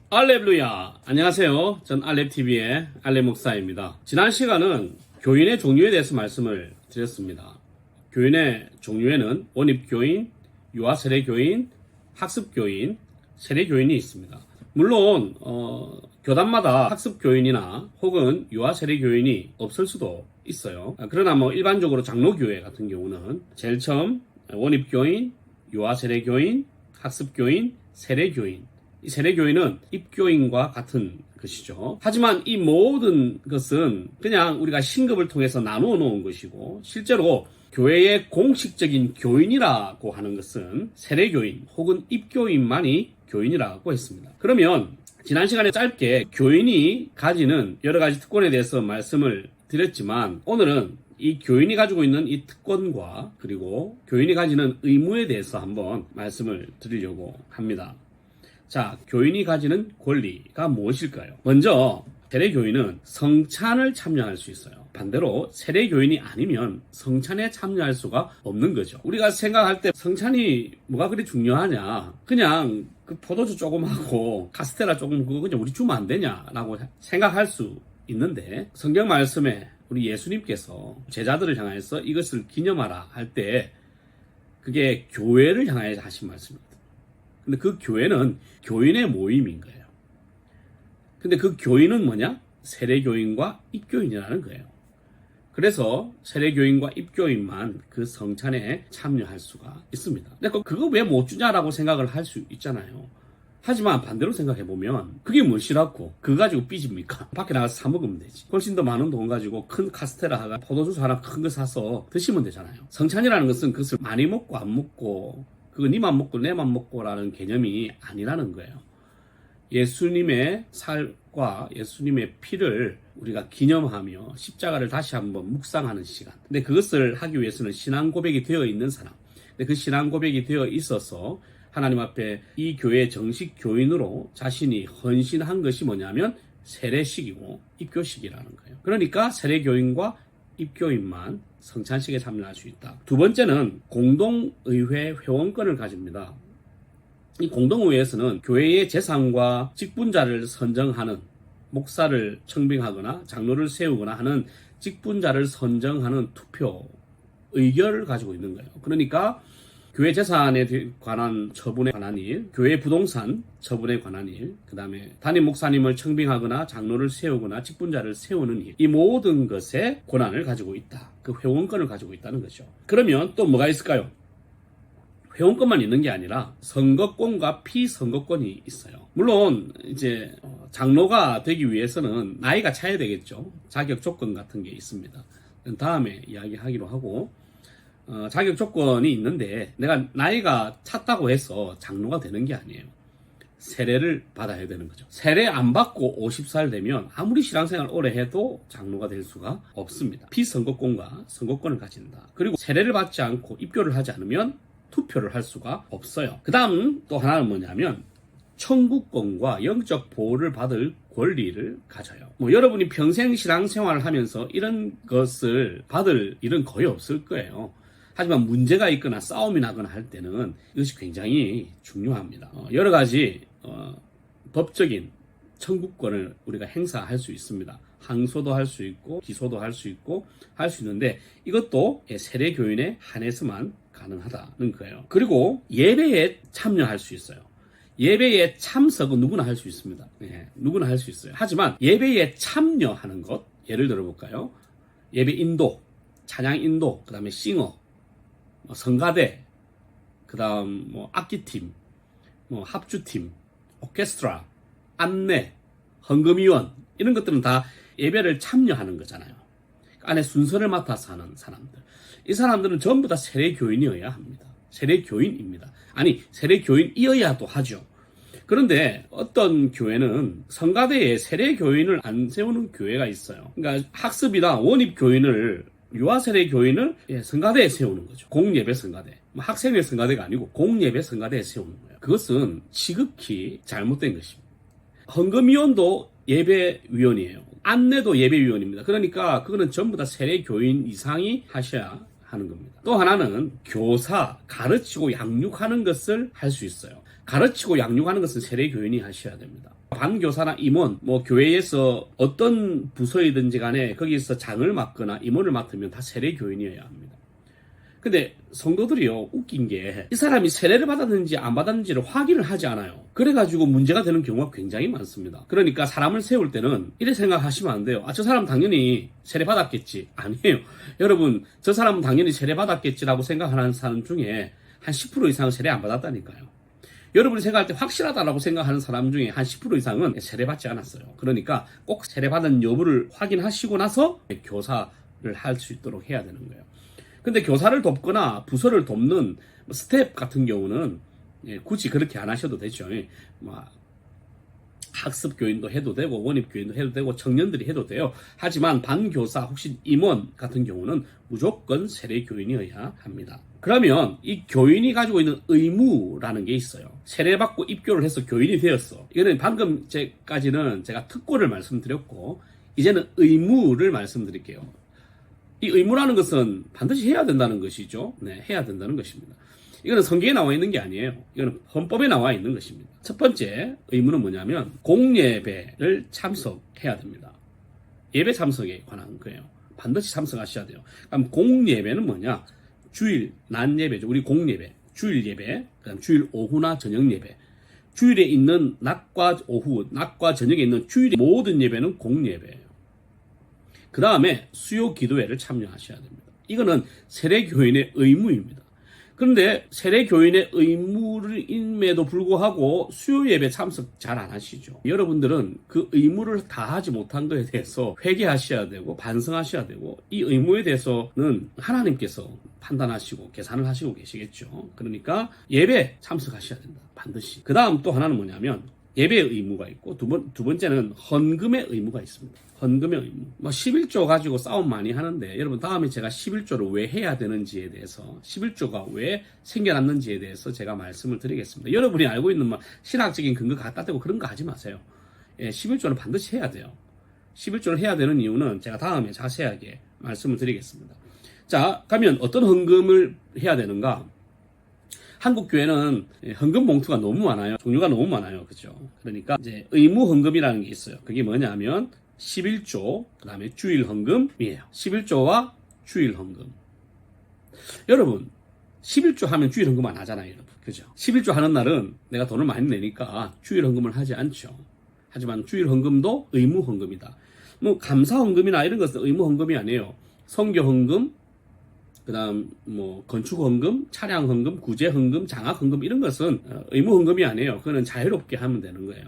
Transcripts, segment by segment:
알렙루야. 안녕하세요. 전 알렙TV의 알렙 목사입니다. 지난 시간은 교인의 종류에 대해서 말씀을 드렸습니다. 교인의 종류에는 원입교인, 유아세례교인, 학습교인, 세례교인이 있습니다. 물론 교단마다 학습교인이나 혹은 유아세례교인이 없을 수도 있어요. 그러나 일반적으로 장로교회 같은 경우는 제일 처음 원입교인, 유아세례교인, 학습교인, 세례교인, 이 세례교인은 입교인과 같은 것이죠. 하지만 이 모든 것은 그냥 우리가 신급을 통해서 나누어 놓은 것이고, 실제로 교회의 공식적인 교인이라고 하는 것은 세례교인 혹은 입교인만이 교인이라고 했습니다. 그러면 지난 시간에 짧게 교인이 가지는 여러 가지 특권에 대해서 말씀을 드렸지만, 오늘은 이 교인이 가지고 있는 이 특권과 그리고 교인이 가지는 의무에 대해서 한번 말씀을 드리려고 합니다. 자, 교인이 가지는 권리가 무엇일까요? 먼저 세례교인은 성찬을 참여할 수 있어요. 반대로 세례교인이 아니면 성찬에 참여할 수가 없는 거죠. 우리가 생각할 때 성찬이 뭐가 그리 중요하냐, 그냥 그 포도주 조금 하고 카스테라 조금 그거 그냥 우리 주면 안 되냐라고 생각할 수 있는데, 성경 말씀에 우리 예수님께서 제자들을 향해서 이것을 기념하라 할 때 그게 교회를 향해 하신 말씀입니다. 근데 그 교회는 교인의 모임인 거예요. 근데 그 교인은 뭐냐? 세례교인과 입교인이라는 거예요. 그래서 세례교인과 입교인만 그 성찬에 참여할 수가 있습니다. 근데 그거 왜 못 주냐라고 생각을 할 수 있잖아요. 하지만 반대로 생각해보면 그게 무엇이라고 그거 가지고 삐집니까? 밖에 나가서 사 먹으면 되지. 훨씬 더 많은 돈 가지고 큰 카스테라가 포도주스 하나 큰 거 사서 드시면 되잖아요. 성찬이라는 것은 그것을 많이 먹고 안 먹고, 그거 니만 먹고 내만 먹고라는 개념이 아니라는 거예요. 예수님의 살과 예수님의 피를 우리가 기념하며 십자가를 다시 한번 묵상하는 시간. 근데 그것을 하기 위해서는 신앙 고백이 되어 있는 사람. 근데 그 신앙 고백이 되어 있어서 하나님 앞에 이 교회의 정식 교인으로 자신이 헌신한 것이 뭐냐면 세례식이고 입교식이라는 거예요. 그러니까 세례교인과 입교인만 성찬식에 참여할 수 있다. 두 번째는 공동의회 회원권을 가집니다. 이 공동의회에서는 교회의 재산과 직분자를 선정하는, 목사를 청빙하거나 장로를 세우거나 하는 직분자를 선정하는 투표 의결을 가지고 있는 거예요. 그러니까 교회 재산에 관한 처분에 관한 일, 교회 부동산 처분에 관한 일, 그 다음에 담임 목사님을 청빙하거나 장로를 세우거나 직분자를 세우는 일, 이 모든 것에 권한을 가지고 있다. 그 회원권을 가지고 있다는 거죠. 그러면 또 뭐가 있을까요? 회원권만 있는 게 아니라 선거권과 피선거권이 있어요. 물론 이제 장로가 되기 위해서는 나이가 차야 되겠죠. 자격 조건 같은 게 있습니다. 다음에 이야기하기로 하고, 자격 조건이 있는데 내가 나이가 찼다고 해서 장로가 되는 게 아니에요. 세례를 받아야 되는 거죠. 세례 안 받고 50살 되면 아무리 신앙생활 오래 해도 장로가 될 수가 없습니다. 피선거권과 선거권을 가진다. 그리고 세례를 받지 않고 입교를 하지 않으면 투표를 할 수가 없어요. 그 다음 또 하나는 뭐냐면 청구권과 영적 보호를 받을 권리를 가져요. 여러분이 평생 신앙생활을 하면서 이런 것을 받을 일은 거의 없을 거예요. 하지만 문제가 있거나 싸움이 나거나 할 때는 이것이 굉장히 중요합니다. 여러 가지 법적인 청구권을 우리가 행사할 수 있습니다. 항소도 할 수 있고 기소도 할 수 있고 할 수 있는데, 이것도 세례교인에 한해서만 가능하다는 거예요. 그리고 예배에 참여할 수 있어요. 예배에 참석은 누구나 할 수 있습니다. 네, 누구나 할 수 있어요. 하지만 예배에 참여하는 것, 예를 들어볼까요? 예배 인도, 찬양 인도, 그 다음에 싱어, 성가대, 그 다음 악기팀, 합주팀, 오케스트라, 안내, 헌금위원, 이런 것들은 다 예배를 참여하는 거잖아요. 안에 순서를 맡아서 하는 사람들. 이 사람들은 전부 다 세례교인이어야 합니다. 세례교인입니다. 아니, 세례교인이어야도 하죠. 그런데 어떤 교회는 성가대에 세례교인을 안 세우는 교회가 있어요. 그러니까 학습이나 원입교인을, 유아세례교인을 성가대에 세우는 거죠. 공예배 성가대. 학생회 성가대가 아니고 공예배 성가대에 세우는 거예요. 그것은 지극히 잘못된 것입니다. 헌금위원도 예배위원이에요. 안내도 예배위원입니다. 그러니까 그거는 전부 다 세례교인 이상이 하셔야 하는 겁니다. 또 하나는 교사, 가르치고 양육하는 것을 할 수 있어요. 가르치고 양육하는 것은 세례교인이 하셔야 됩니다. 반교사나 임원, 교회에서 어떤 부서이든지 간에 거기서 장을 맡거나 임원을 맡으면 다 세례교인이어야 합니다. 근데 성도들이요, 웃긴 게 이 사람이 세례를 받았는지 안 받았는지를 확인을 하지 않아요. 그래가지고 문제가 되는 경우가 굉장히 많습니다. 그러니까 사람을 세울 때는 이래 생각하시면 안 돼요. 저 사람 당연히 세례 받았겠지. 아니에요. 여러분, 저 사람은 당연히 세례 받았겠지라고 생각하는 사람 중에 한 10% 이상은 세례 안 받았다니까요. 여러분이 생각할 때 확실하다라고 생각하는 사람 중에 한 10% 이상은 세례받지 않았어요. 그러니까 꼭 세례받은 여부를 확인하시고 나서 교사를 할 수 있도록 해야 되는 거예요. 근데 교사를 돕거나 부서를 돕는 스텝 같은 경우는 굳이 그렇게 안 하셔도 되죠. 학습교인도 해도 되고 원입교인도 해도 되고 청년들이 해도 돼요. 하지만 반교사 혹시 임원 같은 경우는 무조건 세례교인이어야 합니다. 그러면 이 교인이 가지고 있는 의무라는 게 있어요. 세례받고 입교를 해서 교인이 되었어. 이거는 방금 제까지는 제가 특권을 말씀드렸고 이제는 의무를 말씀드릴게요. 이 의무라는 것은 반드시 해야 된다는 것이죠. 네, 해야 된다는 것입니다. 이거는 성경에 나와 있는 게 아니에요. 이거는 헌법에 나와 있는 것입니다. 첫 번째 의무는 뭐냐면 공예배를 참석해야 됩니다. 예배 참석에 관한 거예요. 반드시 참석하셔야 돼요. 그럼 공예배는 뭐냐? 주일 낮 예배죠. 우리 공예배, 주일 예배, 그다음 주일 오후나 저녁 예배. 주일에 있는 낮과 오후, 낮과 저녁에 있는 주일의 모든 예배는 공예배예요. 그 다음에 수요 기도회를 참여하셔야 됩니다. 이거는 세례교인의 의무입니다. 그런데 세례교인의 의무임에도 불구하고 수요 예배 참석 잘 안 하시죠. 여러분들은 그 의무를 다 하지 못한 것에 대해서 회개하셔야 되고 반성하셔야 되고 이 의무에 대해서는 하나님께서 판단하시고 계산을 하시고 계시겠죠. 그러니까 예배 참석하셔야 된다. 반드시. 그 다음 또 하나는 뭐냐면 예배의 의무가 있고 두 번째는 헌금의 의무가 있습니다. 헌금의 의무. 11조 가지고 싸움 많이 하는데 여러분 다음에 제가 11조를 왜 해야 되는지에 대해서 11조가 왜 생겨났는지에 대해서 제가 말씀을 드리겠습니다. 여러분이 알고 있는 신학적인 근거 갖다 대고 그런 거 하지 마세요. 11조는 반드시 해야 돼요. 11조를 해야 되는 이유는 제가 다음에 자세하게 말씀을 드리겠습니다. 자, 그러면 어떤 헌금을 해야 되는가? 한국 교회는 헌금 봉투가 너무 많아요. 종류가 너무 많아요. 그죠? 그러니까 이제 의무 헌금이라는 게 있어요. 그게 뭐냐면 11조, 그 다음에 주일 헌금이에요. 11조와 주일 헌금. 여러분, 11조 하면 주일 헌금 안 하잖아요, 여러분. 그죠? 11조 하는 날은 내가 돈을 많이 내니까 주일 헌금을 하지 않죠. 하지만 주일 헌금도 의무 헌금이다. 감사 헌금이나 이런 것은 의무 헌금이 아니에요. 선교 헌금, 그 다음 건축 헌금, 차량 헌금, 구제 헌금, 장학 헌금 이런 것은 의무 헌금이 아니에요. 그거는 자유롭게 하면 되는 거예요.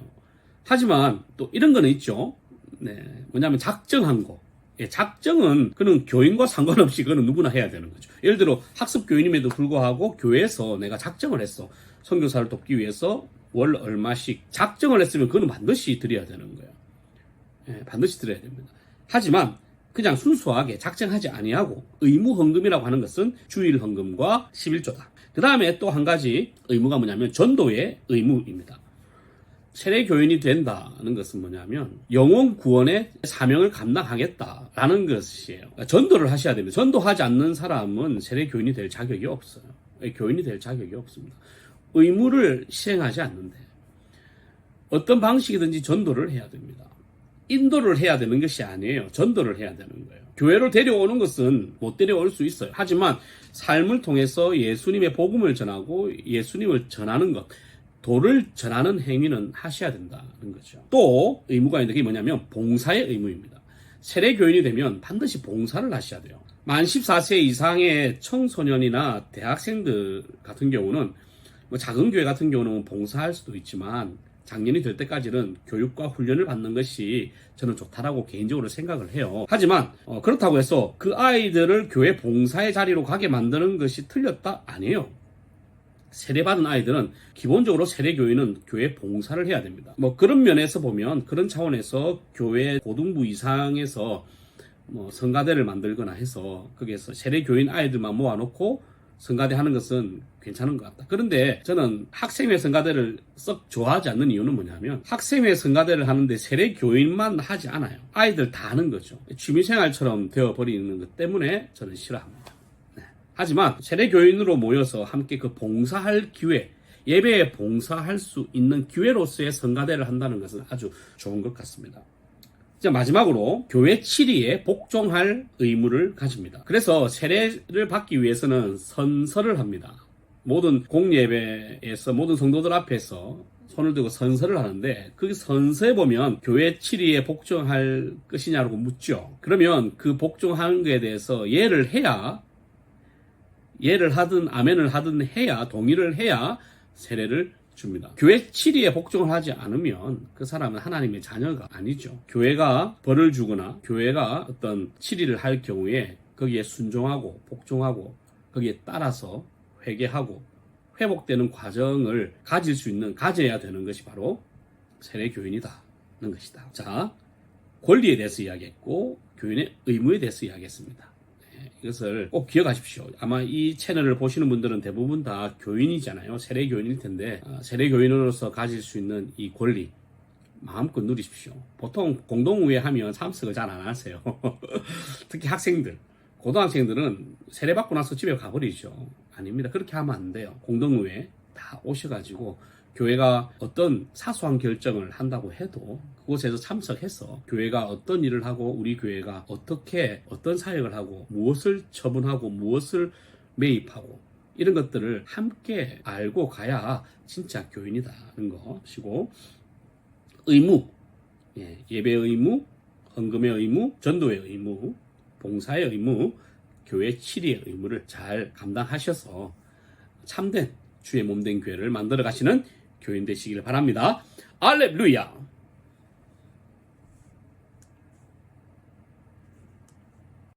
하지만 또 이런 거는 있죠. 네, 뭐냐면 작정한 거. 작정은 그는 교인과 상관없이 그는 누구나 해야 되는 거죠. 예를 들어 학습 교인임에도 불구하고 교회에서 내가 작정을 했어. 선교사를 돕기 위해서 월 얼마씩 작정을 했으면 그는 반드시 드려야 되는 거예요. 반드시 드려야 됩니다. 하지만 그냥 순수하게 작정하지 아니하고 의무 헌금이라고 하는 것은 주일 헌금과 11조다. 그 다음에 또 한 가지 의무가 뭐냐면 전도의 의무입니다. 세례교인이 된다는 것은 뭐냐면 영혼 구원의 사명을 감당하겠다라는 것이에요. 그러니까 전도를 하셔야 됩니다. 전도하지 않는 사람은 세례교인이 될 자격이 없어요. 교인이 될 자격이 없습니다. 의무를 시행하지 않는데 어떤 방식이든지 전도를 해야 됩니다. 인도를 해야 되는 것이 아니에요. 전도를 해야 되는 거예요. 교회로 데려오는 것은 못 데려올 수 있어요. 하지만 삶을 통해서 예수님의 복음을 전하고 예수님을 전하는 것, 도를 전하는 행위는 하셔야 된다는 거죠. 또 의무가 있는 게 뭐냐면 봉사의 의무입니다. 세례교인이 되면 반드시 봉사를 하셔야 돼요. 만 14세 이상의 청소년이나 대학생들 같은 경우는 작은 교회 같은 경우는 봉사할 수도 있지만 장년이 될 때까지는 교육과 훈련을 받는 것이 저는 좋다라고 개인적으로 생각을 해요. 하지만 그렇다고 해서 그 아이들을 교회 봉사의 자리로 가게 만드는 것이 틀렸다? 아니에요. 세례받은 아이들은 기본적으로 세례교인은 교회 봉사를 해야 됩니다. 그런 면에서 보면 그런 차원에서 교회 고등부 이상에서 성가대를 만들거나 해서 거기에서 세례교인 아이들만 모아놓고 성가대 하는 것은 괜찮은 것 같다. 그런데 저는 학생회 성가대를 썩 좋아하지 않는 이유는 뭐냐면 학생회 성가대를 하는데 세례교인만 하지 않아요. 아이들 다 하는 거죠. 취미생활처럼 되어버리는 것 때문에 저는 싫어합니다. 하지만 세례교인으로 모여서 함께 그 봉사할 기회, 예배에 봉사할 수 있는 기회로서의 성가대를 한다는 것은 아주 좋은 것 같습니다. 자, 마지막으로 교회 치리에 복종할 의무를 가집니다. 그래서 세례를 받기 위해서는 선서를 합니다. 모든 공예배에서 모든 성도들 앞에서 손을 들고 선서를 하는데 그 선서에 보면 교회 치리에 복종할 것이냐고 묻죠. 그러면 그 복종하는 것에 대해서 예를 하든 아멘을 하든 해야 동의를 해야 세례를 줍니다. 교회 치리에 복종을 하지 않으면 그 사람은 하나님의 자녀가 아니죠. 교회가 벌을 주거나 교회가 어떤 치리를 할 경우에 거기에 순종하고 복종하고 거기에 따라서 회개하고 회복되는 과정을 가져야 되는 것이 바로 세례 교인이다는 것이다. 자, 권리에 대해서 이야기했고 교인의 의무에 대해서 이야기했습니다. 이것을 꼭 기억하십시오. 아마 이 채널을 보시는 분들은 대부분 다 교인이잖아요. 세례 교인일 텐데 세례 교인으로서 가질 수 있는 이 권리 마음껏 누리십시오. 보통 공동우회 하면 참석을 잘 안 하세요. 특히 학생들, 고등학생들은 세례 받고 나서 집에 가버리죠. 아닙니다. 그렇게 하면 안 돼요. 공동우회 다 오셔가지고 교회가 어떤 사소한 결정을 한다고 해도 그곳에서 참석해서 교회가 어떤 일을 하고 우리 교회가 어떻게 어떤 사역을 하고 무엇을 처분하고 무엇을 매입하고 이런 것들을 함께 알고 가야 진짜 교인이다는 것이고, 의무, 예배의 의무, 헌금의 의무, 전도의 의무, 봉사의 의무, 교회 치리의 의무를 잘 감당하셔서 참된 주의 몸된 교회를 만들어 가시는 교인 되시길 바랍니다. 할렐루야!